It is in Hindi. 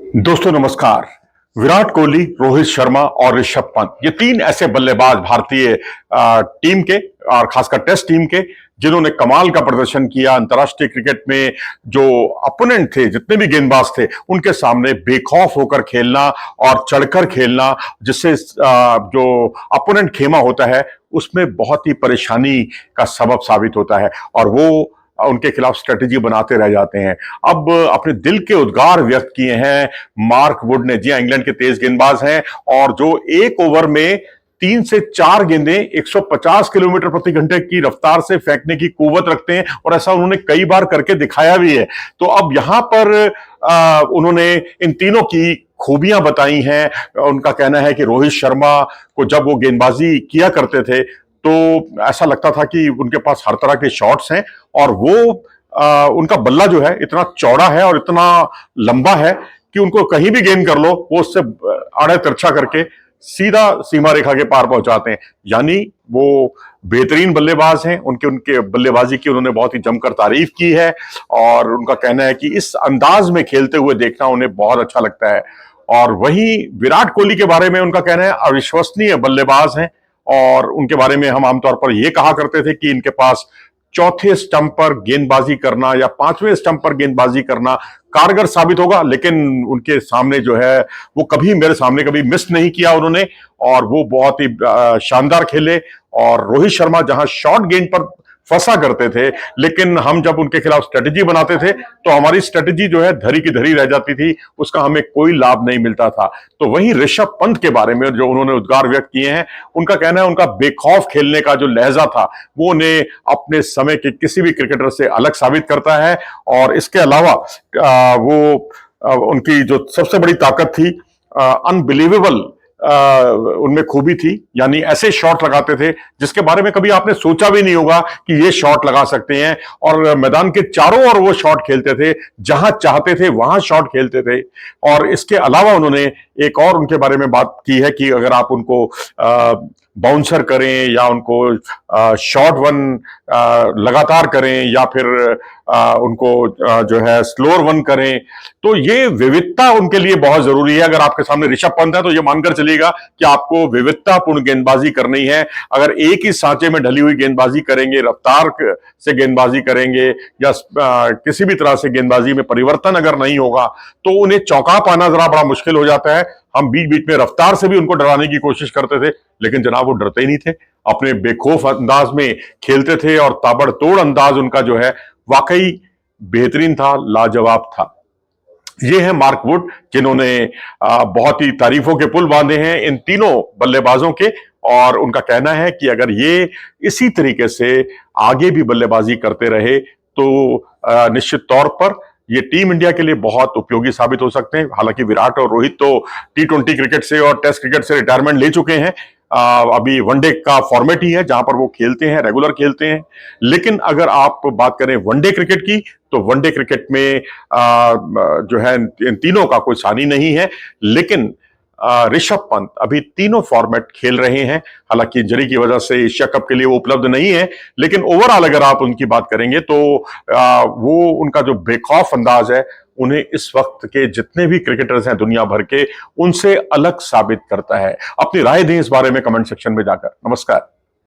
दोस्तों नमस्कार। विराट कोहली, रोहित शर्मा और ऋषभ पंत, ये तीन ऐसे बल्लेबाज भारतीय टीम के और खासकर टेस्ट टीम के जिन्होंने कमाल का प्रदर्शन किया। अंतर्राष्ट्रीय क्रिकेट में जो अपोनेंट थे, जितने भी गेंदबाज थे, उनके सामने बेखौफ होकर खेलना और चढ़कर खेलना, जिससे जो अपोनेंट खेमा होता है उसमें बहुत ही परेशानी का सबब साबित होता है और वो उनके खिलाफ स्ट्रेटेजी बनाते रह जाते हैं। अब अपने दिल के उद्गार व्यक्त किए हैं मार्क वुड ने। जी हां, इंग्लैंड के तेज गेंदबाज हैं और जो एक ओवर में 3 से 4 गेंदें 150 किलोमीटर प्रति घंटे की रफ्तार से फेंकने की कुव्वत रखते हैं और ऐसा उन्होंने कई बार करके दिखाया भी है। तो अब यहां पर उन्होंने इन तीनों की खूबियां बताई हैं। उनका कहना है कि रोहित शर्मा को जब वो गेंदबाजी किया करते थे तो ऐसा लगता था कि उनके पास हर तरह के शॉट्स हैं और वो उनका बल्ला जो है इतना चौड़ा है और इतना लंबा है कि उनको कहीं भी गेंद कर लो वो उससे आड़े तिरछा करके सीधा सीमा रेखा के पार पहुंचाते हैं। यानी वो बेहतरीन बल्लेबाज हैं। उनके उनके बल्लेबाजी की उन्होंने बहुत ही जमकर तारीफ की है और उनका कहना है कि इस अंदाज में खेलते हुए देखना उन्हें बहुत अच्छा लगता है। और वहीं विराट कोहली के बारे में उनका कहना है अविश्वसनीय बल्लेबाज हैं और उनके बारे में हम आमतौर पर यह कहा करते थे कि इनके पास चौथे स्टंप पर गेंदबाजी करना या 5वें स्टंप पर गेंदबाजी करना कारगर साबित होगा, लेकिन उनके सामने जो है वो कभी मेरे सामने कभी मिस नहीं किया उन्होंने और वो बहुत ही शानदार खेले। और रोहित शर्मा जहां शॉर्ट गेंद पर फंसा करते थे, लेकिन हम जब उनके खिलाफ स्ट्रेटेजी बनाते थे तो हमारी स्ट्रेटेजी जो है धरी की धरी रह जाती थी, उसका हमें कोई लाभ नहीं मिलता था। तो वहीं ऋषभ पंत के बारे में जो उन्होंने उद्गार व्यक्त किए हैं, उनका कहना है उनका बेखौफ खेलने का जो लहजा था वो उन्हें अपने समय के किसी भी क्रिकेटर से अलग साबित करता है। और इसके अलावा उनकी जो सबसे बड़ी ताकत थी, अनबिलीवेबल उनमें खूबी थी। यानी ऐसे शॉट लगाते थे जिसके बारे में कभी आपने सोचा भी नहीं होगा कि ये शॉट लगा सकते हैं और मैदान के चारों ओर वो शॉट खेलते थे, जहां चाहते थे वहां शॉट खेलते थे। और इसके अलावा उन्होंने एक और उनके बारे में बात की है कि अगर आप उनको बाउंसर करें या उनको शॉर्ट वन लगातार करें या फिर उनको जो है स्लोअर वन करें, तो ये विविधता उनके लिए बहुत जरूरी है। अगर आपके सामने ऋषभ पंत है तो ये मानकर चलिएगा कि आपको विविधतापूर्ण गेंदबाजी करनी है। अगर एक ही सांचे में ढली हुई गेंदबाजी करेंगे, रफ्तार से गेंदबाजी करेंगे या किसी भी तरह से गेंदबाजी में परिवर्तन अगर नहीं होगा तो उन्हें चौंका पाना जरा बड़ा मुश्किल हो जाता है। हम बीच बीच में रफ्तार से भी उनको डराने की कोशिश करते थे, लेकिन जनाब वो डरते ही नहीं थे, अपने बेखौफ अंदाज में खेलते थे और ताबड़तोड़ अंदाज उनका जो है वाकई बेहतरीन था, लाजवाब था। ये है मार्क वुड, जिन्होंने बहुत ही तारीफों के पुल बांधे हैं इन तीनों बल्लेबाजों के। और उनका कहना है कि अगर ये इसी तरीके से आगे भी बल्लेबाजी करते रहे तो निश्चित तौर पर ये टीम इंडिया के लिए बहुत उपयोगी साबित हो सकते हैं। हालांकि विराट और रोहित तो T20 क्रिकेट से और टेस्ट क्रिकेट से रिटायरमेंट ले चुके हैं। अभी वनडे का फॉर्मेट ही है जहां पर वो खेलते हैं, रेगुलर खेलते हैं। लेकिन अगर आप बात करें वनडे क्रिकेट की तो वनडे क्रिकेट में जो है इन तीनों का कोई सानी नहीं है। लेकिन ऋषभ पंत अभी तीनों फॉर्मेट खेल रहे हैं। हालांकि इंजरी की वजह से एशिया कप के लिए वो उपलब्ध नहीं है, लेकिन ओवरऑल अगर आप उनकी बात करेंगे तो वो उनका जो बेखौफ अंदाज है उन्हें इस वक्त के जितने भी क्रिकेटर्स हैं दुनिया भर के, उनसे अलग साबित करता है। अपनी राय दें इस बारे में कमेंट सेक्शन में जाकर। नमस्कार।